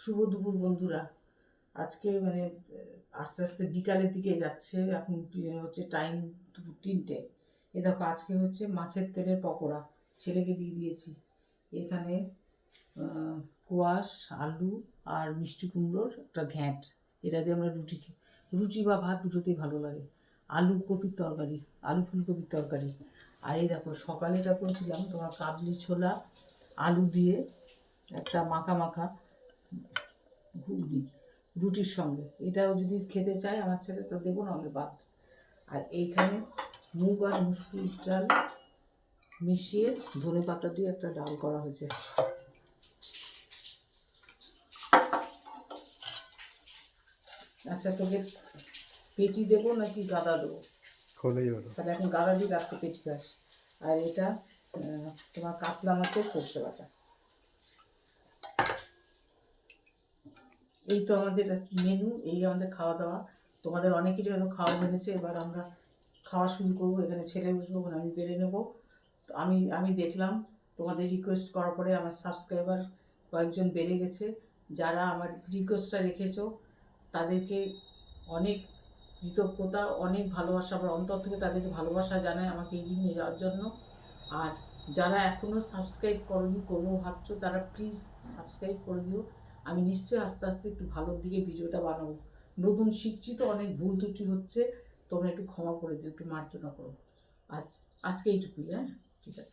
শুভ দুপুর বন্ধুরা। আজকে আস্তে আস্তে বিকালের দিকে যাচ্ছে। এখন হচ্ছে টাইম দুপুর 3টে। এ দেখো আজকে হচ্ছে মাছের তেলের পকোড়া ছেলেকে দিয়ে দিয়েছি। এখানে কোয়াশ, আলু আর মিষ্টি কুমড়োর একটা ঘ্যাঁট, এটা দিয়ে আমরা রুটি বা ভাত দুটোতেই ভালো লাগে। আলু কপির তরকারি, আলু ফুলকপির তরকারি। আর এই দেখো সকালে যা করেছিলাম তোমার কাবলি ছোলা আলু দিয়ে একটা মাখা মাখা ঘুগনি রুটির সঙ্গে। এটাও যদি খেতে চায় আমার ছেলে তো দেবো, নাহলে বাদ। আর এইখানে মুগ আর মুসুর ডাল মিশিয়ে ধনে পাতা দিয়ে একটা ডাল করা হয়েছে। আচ্ছা, তোকে পেটি দেবো নাকি গাদা দেবো? তাহলে এখন গাদা দিয়ে রাখতে পেটি খাস। আর এটা তোমার কাতলা মাছের সর্ষে বাটা। এই তো আমাদের মেনু, এই আমাদের খাওয়া দাওয়া। তোমাদের অনেকেরই হয়তো খাওয়া জমেছে, এবার আমরা খাওয়া শুরু করবো। এখানে ছেলে বসবো, ওখানে আমি বেড়ে নেবো। তো আমি দেখলাম তোমাদের রিকোয়েস্ট করার পরে আমার সাবস্ক্রাইবার কয়েকজন বেড়ে গেছে। যারা আমার রিকোয়েস্টটা রেখেছো তাদেরকে অনেক কৃতজ্ঞতা, অনেক ভালোবাসা। আমার অন্তর থেকে তাদেরকে ভালোবাসা জানাই আমাকে এগিয়ে নিয়ে যাওয়ার জন্য। আর যারা এখনও সাবস্ক্রাইব করবো ভাবছো, তারা প্লিজ সাবস্ক্রাইব করে দিও। আমি নিশ্চয়ই আস্তে আস্তে একটু ভালোর দিকে ভিডিওটা বানাবো। নতুন শিখছি তো, অনেক ভুল ত্রুটি হচ্ছে, তোমরা একটু ক্ষমা করে দিও, একটু মার্জনা করো। আজকে এইটুকুই। হ্যাঁ, ঠিক আছে।